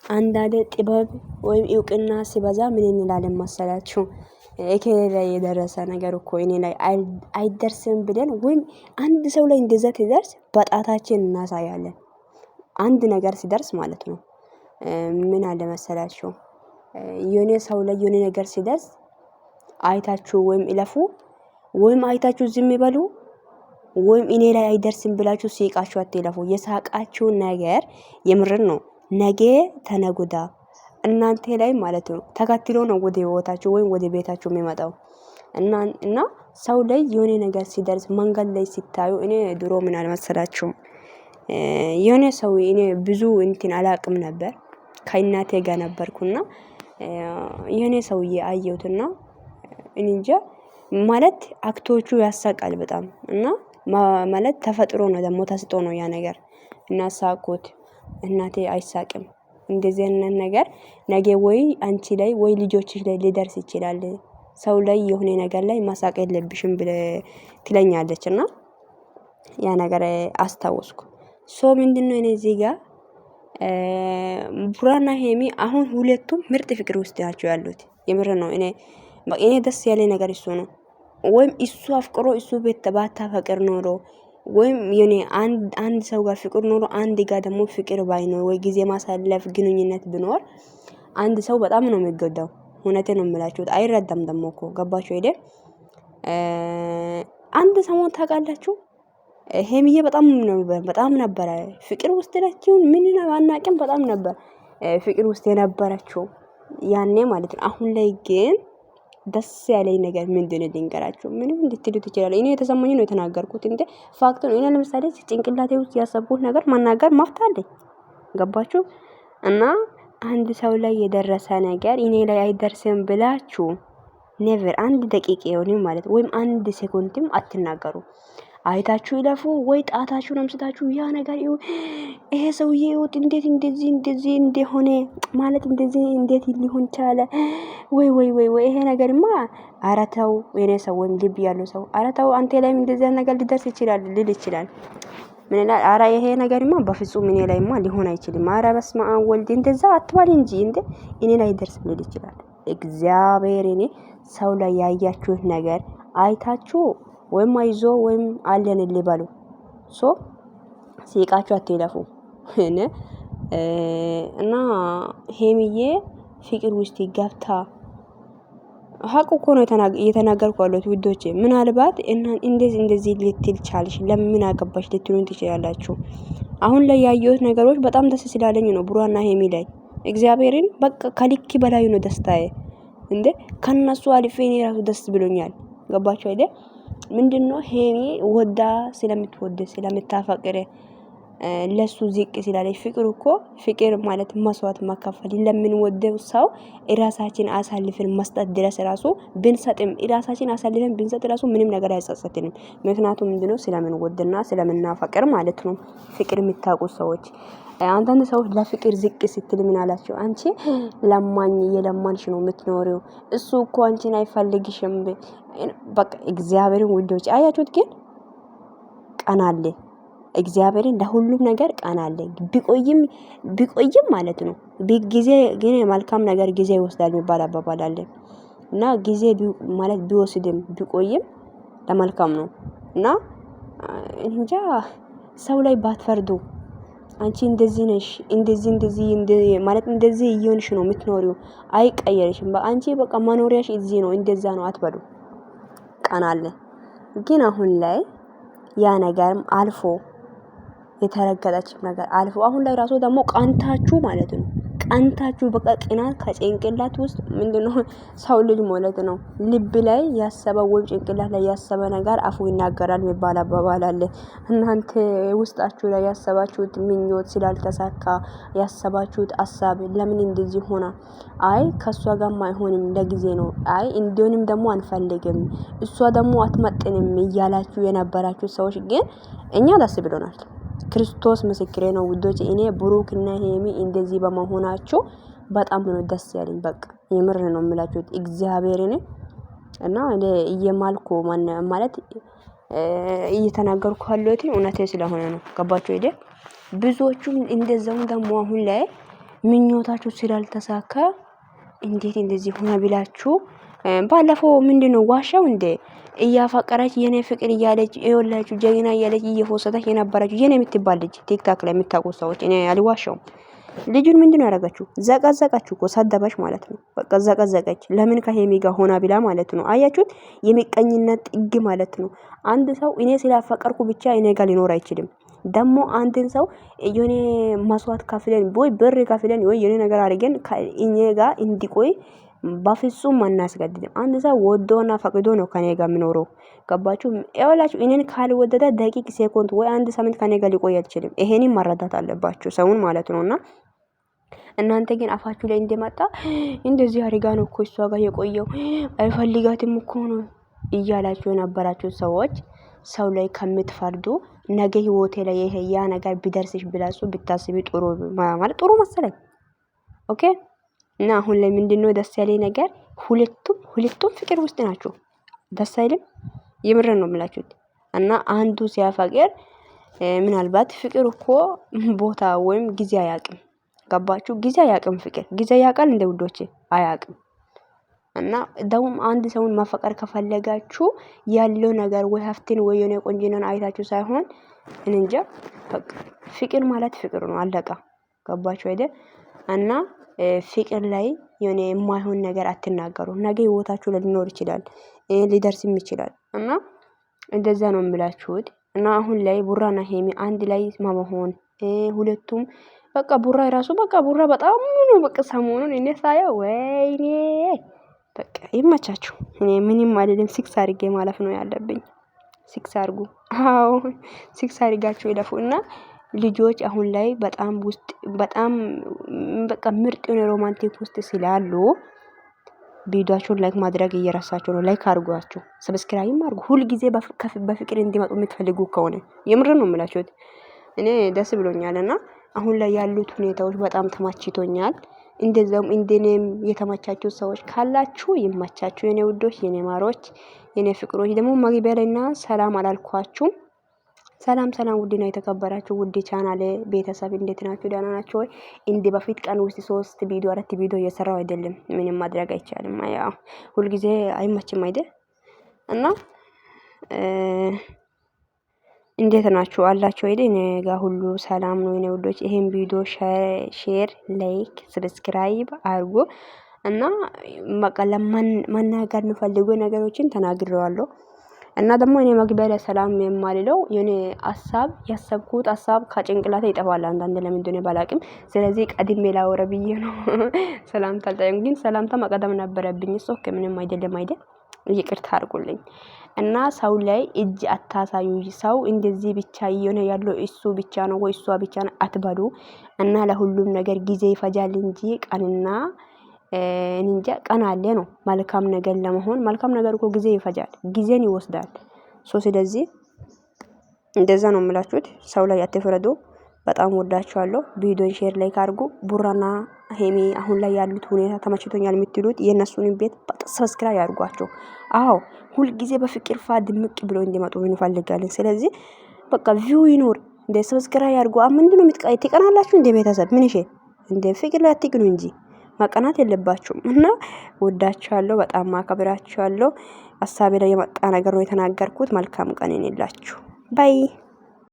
አንዳንዴ ጥበብ ወይም እውቅና ሲበዛ ምን እንላለን መሰላችሁ? እከሌ ላይ የደረሰ ነገር እኮ እኔ ላይ አይደርስም ብለን ወይም አንድ ሰው ላይ እንደዛ ሲደርስ በጣታችን እናሳያለን። አንድ ነገር ሲደርስ ማለት ነው። ምን አለ መሰላችሁ? የሆነ ሰው ላይ የሆነ ነገር ሲደርስ አይታችሁ ወይም እለፉ ወይም አይታችሁ ዝም ይበሉ ወይም እኔ ላይ አይደርስም ብላችሁ ሲቃችሁ አትለፉ። የሳቃችሁ ነገር የምርን ነው ነገ ተነጉዳ እናንተ ላይ ማለት ነው ተከትሎ ነው ወደ ህይወታችሁ ወይም ወደ ቤታችሁ የሚመጣው። እና ሰው ላይ የሆነ ነገር ሲደርስ መንገድ ላይ ሲታዩ እኔ ድሮ ምን አልመሰላችሁም? የሆነ ሰው እኔ ብዙ እንትን አላቅም ነበር። ከእናቴ ጋር ነበርኩና የሆነ ሰውዬ አየሁትና እንጃ ማለት አክቶቹ ያሳቃል በጣም እና ማለት ተፈጥሮ ነው ደግሞ ተስጦ ነው ያ ነገር እና ሳቁት። እናቴ አይሳቅም እንደዚህ አይነት ነገር ነገ ወይ አንቺ ላይ ወይ ልጆችሽ ላይ ሊደርስ ይችላል። ሰው ላይ የሆነ ነገር ላይ ማሳቅ የለብሽም ብለ ትለኛለችና ያ ነገር አስታወስኩ። ሶ ምንድነው እኔ እዚህ ጋር ቡራና ሄሚ አሁን ሁለቱም ምርጥ ፍቅር ውስጥ ናቸው ያሉት። የምር ነው። እኔ ደስ ያለኝ ነገር እሱ ነው። ወይም እሱ አፍቅሮ እሱ ቤት ባታፈቅር ኖሮ ወይም የኔ አንድ ሰው ጋር ፍቅር ኖሮ አንድ ጋር ደግሞ ፍቅር ባይኖር ወይ ጊዜ ማሳለፍ ግንኙነት ቢኖር አንድ ሰው በጣም ነው የሚጎዳው። እውነቴን ነው የምላችሁ። አይረዳም ደግሞ እኮ ገባችሁ አይደል? አንድ ሰሞን ታውቃላችሁ ሄሚዬ በጣም ነበረ ፍቅር ውስጥ ናችሁ ምን ነው አናውቅም በጣም ነበር ፍቅር ውስጥ የነበረችው ያኔ ማለት ነው። አሁን ላይ ግን ደስ ያለኝ ነገር ምንድነው ልንገራችሁ? ምንም እንድትሉ ትችላለህ። እኔ የተሰማኝ ነው የተናገርኩት እንዴ ፋክት ነው። እኔ ለምሳሌ ጭንቅላቴ ውስጥ ያሰብኩት ነገር መናገር መብት አለኝ። ገባችሁ? እና አንድ ሰው ላይ የደረሰ ነገር እኔ ላይ አይደርስም ብላችሁ ኔቨር አንድ ደቂቃ ይሆንም ማለት ወይም አንድ ሴኮንድም አትናገሩ። አይታችሁ ይለፉ ወይ ጣታችሁን አምስታችሁ ያ ነገር ይሄ ሰውዬ ይወጥ እንዴት እንደዚህ እንደሆነ ማለት እንደዚህ እንዴት ሊሆን ቻለ? ወይ ይሄ ነገርማ ኧረ ተው የኔ ሰው ወይም ልብ ያለው ሰው ኧረ ተው አንተ ላይም እንደዚህ ነገር ሊደርስ ይችላል ሊል ይችላል። ምን ይላል? ኧረ ይሄ ነገርማ በፍጹም እኔ ላይማ ሊሆን አይችልም። ኧረ በስመ አብ ወልድ እንደዛ አትባል እንጂ እንዴ እኔ ላይ ይደርስ ሊል ይችላል። እግዚአብሔር እኔ ሰው ላይ ያያችሁት ነገር አይታችሁ ወይም አይዞ ወይም አለን ሊበሉ ሶ ሲቃችሁ አትለፉ። እና ሄሚዬ ፍቅር ውስጥ ገብታ ሀቁ እኮ ነው እየተናገርኩ ያለሁት ውዶቼ። ምናልባት እንደዚህ ልትል ቻልሽ ለምን አገባሽ ልትሉን ትችላላችሁ። አሁን ላይ ያየሁት ነገሮች በጣም ደስ ስላለኝ ነው ቡራና ሄሚ ላይ እግዚአብሔርን በቃ ከልክ በላይ ነው ደስታዬ። እንዴ ከነሱ አልፌ እኔ ራሱ ደስ ብሎኛል። ገባችሁ አይደል? ምንድነው ሄሚ ወዳ ስለምትወድ ስለምታፈቅር ለሱ ዝቅ ስላለች ፍቅር እኮ ፍቅር ማለት መስዋዕት ማካፈል ለምንወደው ሰው ራሳችን አሳልፈን መስጠት ድረስ ራሱ ብንሰጥም ራሳችን አሳልፈን ብንሰጥ ራሱ ምንም ነገር አይጸጸትንም። ምክንያቱም ምንድነው ስለምንወድና ስለምናፈቅር ማለት ነው። ፍቅር የሚታውቁ ሰዎች አንዳንድ ሰዎች ለፍቅር ዝቅ ስትል ምን አላችሁ? አንቺ ለማኝ የለማንሽ ነው የምትኖሪው እሱ እኮ አንቺን አይፈልግሽም። በቃ እግዚአብሔርን ውዶች አያችሁት? ግን ቀን አለ እግዚአብሔርን ለሁሉም ነገር ቀን አለ። ቢቆይም ማለት ነው ጊዜ ግን መልካም ነገር ጊዜ ይወስዳል የሚባል አባባል አለ። እና ጊዜ ማለት ቢወስድም ቢቆይም ለመልካም ነው። እና እንጃ ሰው ላይ ባትፈርዱ። አንቺ እንደዚህ ነሽ እንደዚህ ማለት እንደዚህ እየሆንሽ ነው የምትኖሪው አይቀየርሽም። በአንቺ በቃ መኖሪያሽ እዚህ ነው እንደዛ ነው አትበሉ። ቀን አለ። ግን አሁን ላይ ያ ነገርም አልፎ የተረገጠች ነገር አልፎ አሁን ላይ ራሱ ደግሞ ቀንታችሁ ማለት ነው ቀንታችሁ በቃ ቅናት ከጭንቅላት ውስጥ ምንድነው ሰው ልጅ ማለት ነው ልብ ላይ ያሰበ ወይ ጭንቅላት ላይ ያሰበ ነገር አፉ ይናገራል የሚባል አባባል አለ። እናንተ ውስጣችሁ ላይ ያሰባችሁት ምኞት ስላልተሳካ ያሰባችሁት ሐሳብ ለምን እንደዚህ ሆና አይ ከሷ ጋርም አይሆንም ለጊዜ ነው አይ እንዲሆንም ደግሞ አንፈልግም እሷ ደግሞ አትመጥንም እያላችሁ የነበራችሁ ሰዎች ግን እኛ ደስ ብሎናል። ክርስቶስ ምስክሬ ነው ውዶች። እኔ ብሩክና ሄሚ እንደዚህ በመሆናቸው በጣም ነው ደስ ያለኝ። በቃ የምር ነው የምላችሁት እግዚአብሔርን እና እኔ እየማልኩ ማለት እየተናገርኩ ያለሁት እውነቴ ስለሆነ ነው። ገባችሁ አይደል? ብዙዎቹም እንደዛው ደግሞ አሁን ላይ ምኞታችሁ ስላልተሳካ እንዴት እንደዚህ ሆነ ብላችሁ ባለፈው ምንድነው ዋሻው እንዴ እያፈቀረች የኔ ፍቅር እያለች ይወላችሁ ጀግና እያለች እየፎሰተች የነበረችው የኔ የምትባል ልጅ ቲክታክ ላይ የምታውቁ ሰዎች እኔ አልዋሻውም። ልጁን ምንድነው ያደረገችው? ዘቀዘቀችው እኮ ሰደበች ማለት ነው። በቃ ዘቀዘቀች። ለምን ከሄሚ ጋር ሆና ብላ ማለት ነው። አያችሁት? የሚቀኝነት ጥግ ማለት ነው። አንድ ሰው እኔ ስላፈቀርኩ ብቻ እኔ ጋር ሊኖር አይችልም። ደግሞ አንድን ሰው የኔ መስዋዕት ከፍለን ወይ ብር ከፍለን ወይ የኔ ነገር አድርገን እኔ ጋር እንዲቆይ በፍጹም አናስገድድም። አንድ ሰው ወዶና ፈቅዶ ነው ከኔ ጋር የሚኖረው። ገባችሁ? ያውላችሁ እኔን ካልወደደ ደቂቅ ሴኮንድ ወይ አንድ ሳምንት ከኔ ጋር ሊቆይ አይችልም። ይሄንን መረዳት አለባችሁ ሰውን ማለት ነውና እናንተ ግን አፋችሁ ላይ እንደመጣ እንደዚህ አሪጋ ነው እኮ እሷ ጋር የቆየው አይፈልጋትም እኮ ነው እያላችሁ የነበራችሁ ሰዎች ሰው ላይ ከምትፈርዱ ነገ ህይወቴ ላይ ይሄ ያ ነገር ቢደርስሽ ብላችሁ ብታስቢ ጥሩ ማለት ጥሩ መሰለኝ። ኦኬ። እና አሁን ላይ ምንድነው ደስ ያለኝ ነገር ሁለቱም ፍቅር ውስጥ ናቸው። ደስ አይልም? የምረን ነው የምላችሁት። እና አንዱ ሲያፈቅር ምናልባት ፍቅር እኮ ቦታ ወይም ጊዜ አያውቅም። ገባችሁ? ጊዜ አያውቅም። ፍቅር ጊዜ ያውቃል እንደ ውዶቼ አያውቅም። እና ደውም አንድ ሰውን ማፈቀር ከፈለጋችሁ ያለው ነገር ወይ ሀፍትን ወይ የሆነ ቆንጆናን አይታችሁ ሳይሆን እንጃ በቃ ፍቅር ማለት ፍቅር ነው። አለቃ። ገባችሁ አይደል? እና ፍቅር ላይ የሆነ የማይሆን ነገር አትናገሩ። ነገ ህይወታችሁ ላይ ሊኖር ይችላል፣ ሊደርስም ይችላል። እና እንደዛ ነው የምላችሁት። እና አሁን ላይ ቡራና ሄሚ አንድ ላይ መሆን ሁለቱም በቃ ቡራ ራሱ በቃ ቡራ በጣም ነው በቃ ሰሞኑን እኔ ሳየው ወይኔ በቃ ይመቻችሁ። እኔ ምንም አይደለም። ሲክስ አድርጌ ማለፍ ነው ያለብኝ። ሲክስ አድርጉ። አዎ ሲክስ አድርጋችሁ ይለፉና ልጆች አሁን ላይ በጣም በቃ ምርጥ የሆነ ሮማንቲክ ውስጥ ስላሉ ቪዲዮአችሁን ላይክ ማድረግ እየረሳችሁ ነው። ላይክ አድርጓችሁ ሰብስክራይብ አድርጉ። ሁሉ ጊዜ በፍቅር እንዲመጡ የምትፈልጉ ከሆነ የምር ነው የምላችሁት። እኔ ደስ ብሎኛልና አሁን ላይ ያሉት ሁኔታዎች በጣም ተማችቶኛል። እንደዛም እንደኔም የተመቻችሁ ሰዎች ካላችሁ ይመቻችሁ የኔ ውዶች፣ የኔ ማሮች፣ የኔ ፍቅሮች። ደግሞ መግቢያ ላይና ሰላም አላልኳችሁም። ሰላም ውድና የተከበራችሁ ውድ ቻናሌ ቤተሰብ እንዴት ናችሁ? ደህና ናችሁ ወይ? እንደ በፊት ቀን ውስጥ 3 ቪዲዮ 4 ቪዲዮ እየሰራው አይደለም። ምንም ማድረግ አይቻልም። ያው ሁሉ ጊዜ አይመችም አይደል? እና እንዴት ናችሁ አላችሁ አይደል? እኔ ጋር ሁሉ ሰላም ነው የኔ ውዶች። ይሄን ቪዲዮ ሼር፣ ላይክ፣ ሰብስክራይብ አድርጉ እና በቃ ለማናገር የምፈልገው ነገሮችን ተናግሬዋለሁ። እና ደግሞ እኔ መግቢያ ላይ ሰላም የማልለው የኔ ሐሳብ ያሰብኩት ሐሳብ ከጭንቅላቴ ይጠፋል አንዳንድ ለምን እንደሆነ ባላቅም። ስለዚህ ቀድሜ ላወራ ብዬ ነው ሰላምታ አልጠየቅም። ግን ሰላምታ መቀደም ነበረብኝ። እሱ ምንም አይደለም አይደል? ይቅርታ አድርጉልኝ። እና ሰው ላይ እጅ አታሳዩ። ሰው እንደዚህ ብቻ የሆነ ያለው እሱ ብቻ ነው ወይ እሷ ብቻ ነው አትበሉ። እና ለሁሉም ነገር ጊዜ ይፈጃል እንጂ ቀንና እንጃ ቀን አለ ነው። መልካም ነገር ለመሆን መልካም ነገር እኮ ጊዜ ይፈጃል፣ ጊዜን ይወስዳል። ስለዚህ እንደዛ ነው የምላችሁት። ሰው ላይ አትፍረዱ። በጣም ወዳችኋለሁ። ቪዲዮን ሼር ላይክ አድርጉ። ቡራና ሄሚ አሁን ላይ ያሉት ሁኔታ ተመችቶኛል የምትሉት የነሱን ቤት ሰብስክራይብ ያድርጓቸው። አዎ ሁል ጊዜ በፍቅር ፋ ድምቅ ብሎ እንዲመጡ እንፈልጋለን። ስለዚህ በቃ ቪው ይኖር እንደ ሰብስክራይብ ያድርጉ። ምንድነው ትቀናላችሁ እንደ ቤተሰብ? ምን እሺ እንደ ፍቅር ላይ አትቅኑ እንጂ መቀናት የለባችሁም። እና ወዳችኋለሁ፣ በጣም አከብራችኋለሁ። ሀሳቤ ላይ የመጣ ነገር ነው የተናገርኩት። መልካም ቀን ይሁንላችሁ። ባይ